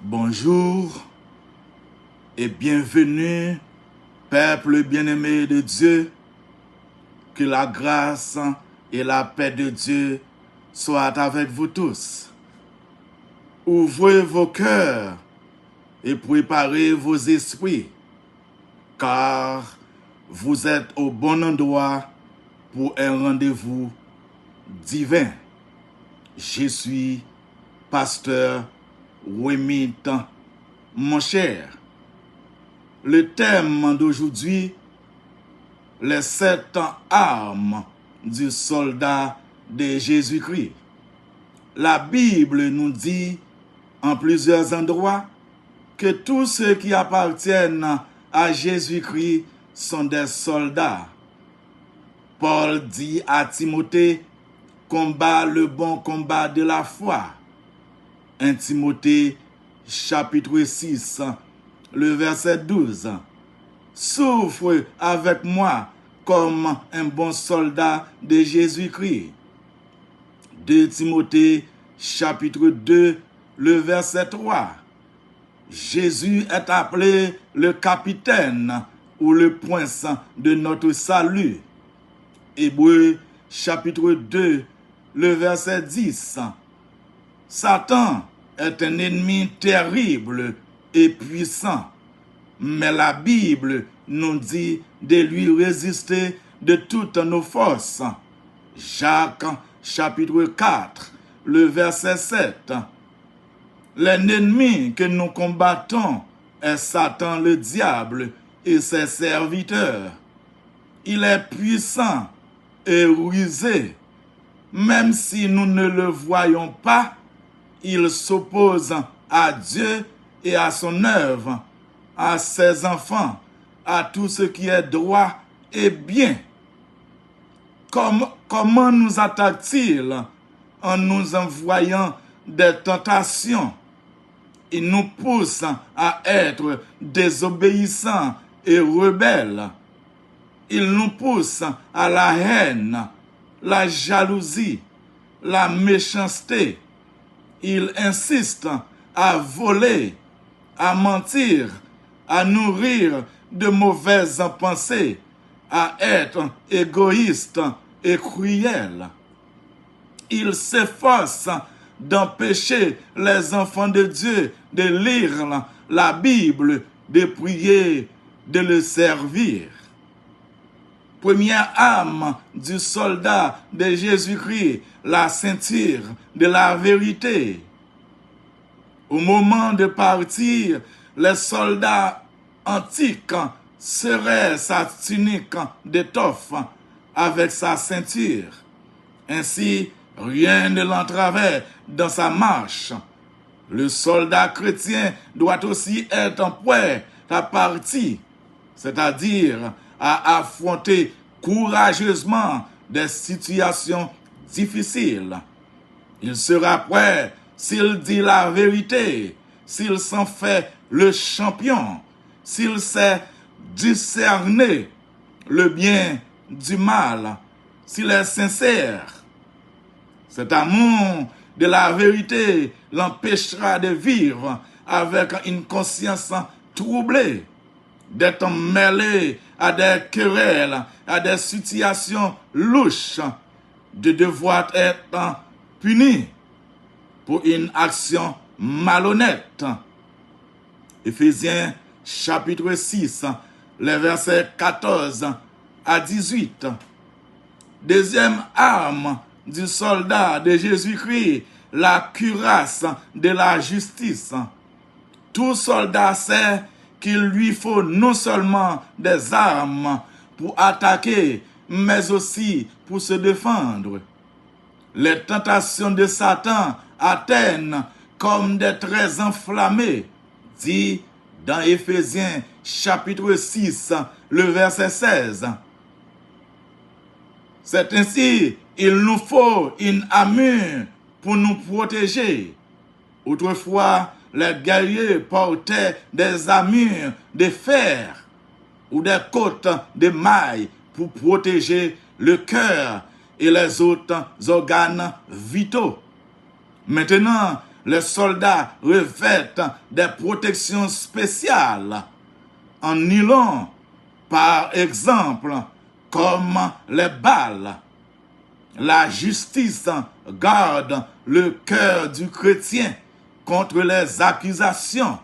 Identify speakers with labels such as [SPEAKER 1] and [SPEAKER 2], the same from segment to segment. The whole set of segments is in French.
[SPEAKER 1] Bonjour et bienvenue, peuple bien-aimé de Dieu. Que la grâce et la paix de Dieu soient avec vous tous. Ouvrez vos cœurs et préparez vos esprits, car vous êtes au bon endroit pour un rendez-vous divin. Je suis pasteur Wemit, mon cher. Le thème d'aujourd'hui, les 7 armes du soldat de Jésus-Christ. La Bible nous dit en plusieurs endroits que tous ceux qui appartiennent à Jésus-Christ sont des soldats. Paul dit à Timothée, combat le bon combat de la foi. 1 Timothée chapitre 6, le verset 12. Souffre avec moi comme un bon soldat de Jésus-Christ. 2 Timothée chapitre 2, le verset 3. Jésus est appelé le capitaine ou le prince de notre salut. Hébreux chapitre 2, le verset 10. Satan est un ennemi terrible et puissant, mais la Bible nous dit de lui résister de toutes nos forces. Jacques chapitre 4, le verset 7. L'ennemi que nous combattons est Satan le diable et ses serviteurs. Il est puissant et rusé. Même si nous ne le voyons pas, il s'oppose à Dieu et à son œuvre, à ses enfants, à tout ce qui est droit et bien. Comment nous attaque-t-il? En nous envoyant des tentations. Il nous pousse à être désobéissants et rebelles. Il nous pousse à la haine, la jalousie, la méchanceté. Il insiste à voler, à mentir, à nourrir de mauvaises pensées, à être égoïste et cruel. Il s'efforce d'empêcher les enfants de Dieu de lire la Bible, de prier, de le servir. Première arme du soldat de Jésus-Christ, la ceinture de la vérité. Au moment de partir, les soldats antiques serraient sa tunique d'étoffe avec sa ceinture. Ainsi, rien ne l'entravait dans sa marche. Le soldat chrétien doit aussi être en prêt à partir, c'est-à-dire à affronter courageusement des situations difficiles. Il sera prêt s'il dit la vérité, s'il s'en fait le champion, s'il sait discerner le bien du mal, s'il est sincère. Cet amour de la vérité l'empêchera de vivre avec une conscience troublée, d'être mêlé à des querelles, à des situations louches, de devoir être puni pour une action malhonnête. Éphésiens chapitre 6, les versets 14 à 18. Deuxième arme du soldat de Jésus-Christ, la cuirasse de la justice. Tout soldat sait qu'il lui faut non seulement des armes pour attaquer, mais aussi pour se défendre. Les tentations de Satan atteignent comme des traits enflammés, dit dans Éphésiens chapitre 6, le verset 16. C'est ainsi, il nous faut une armure pour nous protéger. Autrefois, les guerriers portaient des armures de fer ou des côtes de mailles pour protéger le cœur et les autres organes vitaux. Maintenant, les soldats revêtent des protections spéciales en nylon, par exemple, comme les balles. La justice garde le cœur du chrétien contre les accusations,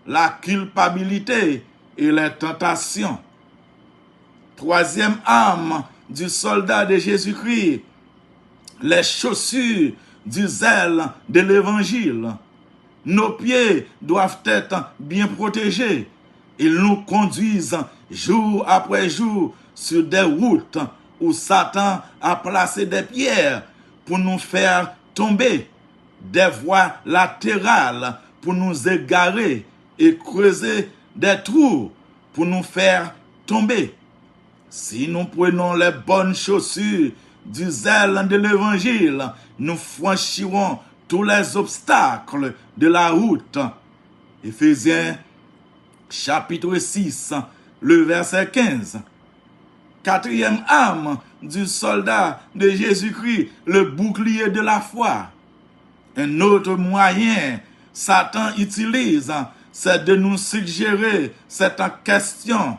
[SPEAKER 1] la culpabilité et les tentations. Troisième arme du soldat de Jésus-Christ, les chaussures du zèle de l'évangile. Nos pieds doivent être bien protégés. Ils nous conduisent jour après jour sur des routes où Satan a placé des pierres pour nous faire tomber, des voies latérales pour nous égarer et creuser des trous pour nous faire tomber. Si nous prenons les bonnes chaussures du zèle de l'évangile, nous franchirons tous les obstacles de la route. Éphésiens chapitre 6, le verset 15. Quatrième arme du soldat de Jésus-Christ, le bouclier de la foi. Un autre moyen Satan utilise, c'est de nous suggérer cette question.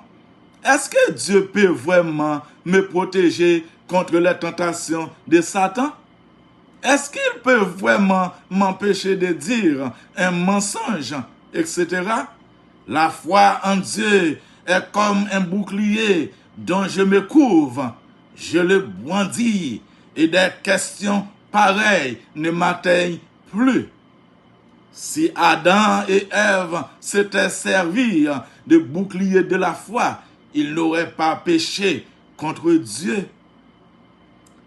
[SPEAKER 1] Est-ce que Dieu peut vraiment me protéger contre les tentations de Satan? Est-ce qu'il peut vraiment m'empêcher de dire un mensonge, etc.? La foi en Dieu est comme un bouclier dont je me couvre, je le brandis et des questions pareilles ne m'atteignent plus. Si Adam et Ève s'étaient servis de bouclier de la foi, ils n'auraient pas péché contre Dieu.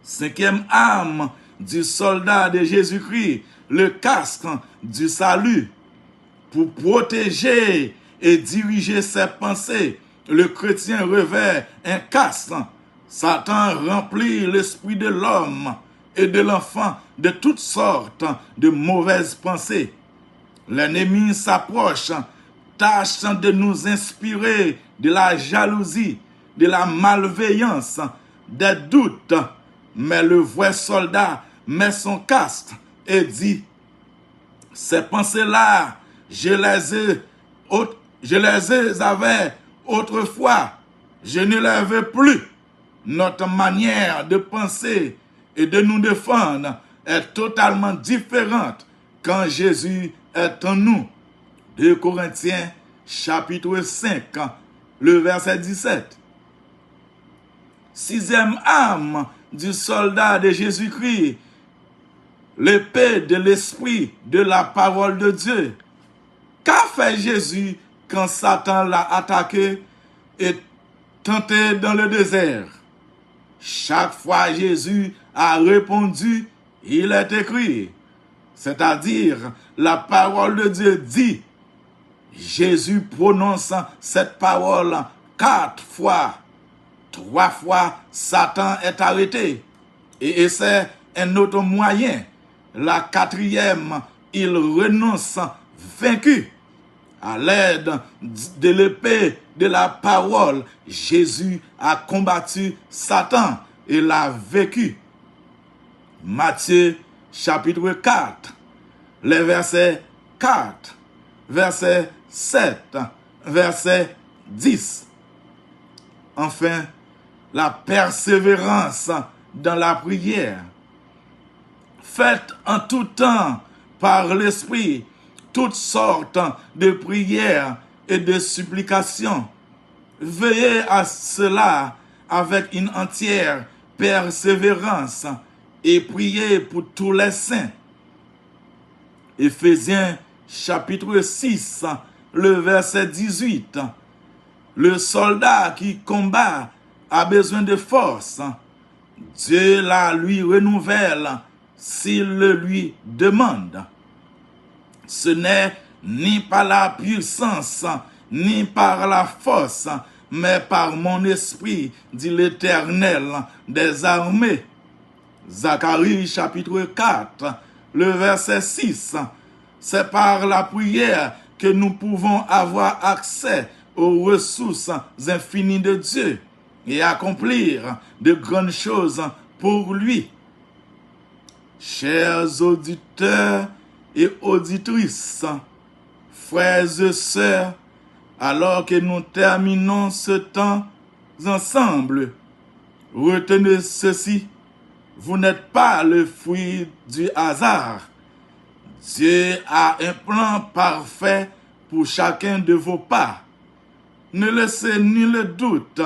[SPEAKER 1] Cinquième arme du soldat de Jésus-Christ, le casque du salut. Pour protéger et diriger ses pensées, le chrétien revêt un casque. Satan remplit l'esprit de l'homme et de l'enfant de toutes sortes de mauvaises pensées. L'ennemi s'approche, tâche de nous inspirer de la jalousie, de la malveillance, des doutes. Mais le vrai soldat met son casque et dit, ces pensées-là, je les avais autrefois, je ne les veux plus. Notre manière de penser et de nous défendre est totalement différente quand Jésus est en nous. 2 Corinthiens chapitre 5, le verset 17. Sixième arme du soldat de Jésus-Christ, l'épée de l'esprit de la parole de Dieu. Qu'a fait Jésus quand Satan l'a attaqué et tenté dans le désert? Chaque fois Jésus a répondu, il est écrit. C'est-à-dire, la parole de Dieu dit. Jésus prononce cette parole 4 fois. 3 fois, Satan est arrêté. Et c'est un autre moyen. La 4e, il renonce vaincu. À l'aide de l'épée de la parole, Jésus a combattu Satan et l'a vaincu. Matthieu chapitre 4, les versets 4, verset 7, verset 10. Enfin, la persévérance dans la prière. Faites en tout temps par l'Esprit toutes sortes de prières et de supplications. Veillez à cela avec une entière persévérance et priez pour tous les saints. Éphésiens chapitre 6, le verset 18. Le soldat qui combat a besoin de force. Dieu la lui renouvelle s'il le lui demande. Ce n'est ni par la puissance, ni par la force, mais par mon esprit, dit l'Éternel des armées. Zacharie chapitre 4, le verset 6. C'est par la prière que nous pouvons avoir accès aux ressources infinies de Dieu et accomplir de grandes choses pour lui. Chers auditeurs et auditrices, frères et sœurs, alors que nous terminons ce temps ensemble, retenez ceci, vous n'êtes pas le fruit du hasard. Dieu a un plan parfait pour chacun de vos pas. Ne laissez ni le doute,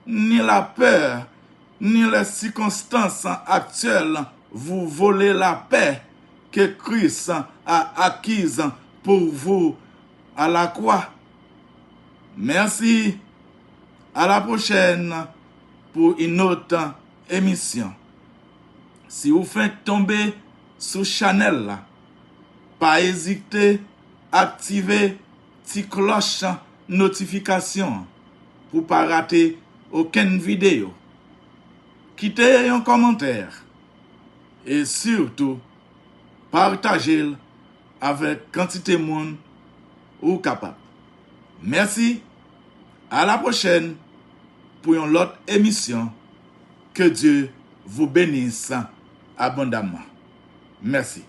[SPEAKER 1] ni la peur, ni les circonstances actuelles vous voler la paix que Christ a acquise pour vous à la croix. Merci. À la prochaine pour une autre émission. Si vous faites tomber sous Chanel, pas hésiter à activer petite cloche notification pour pas rater aucune vidéo. Quittez un commentaire et surtout partagez avec quantité de monde ou capable. Merci. À la prochaine pour une autre émission. Que Dieu vous bénisse abondamment. Merci.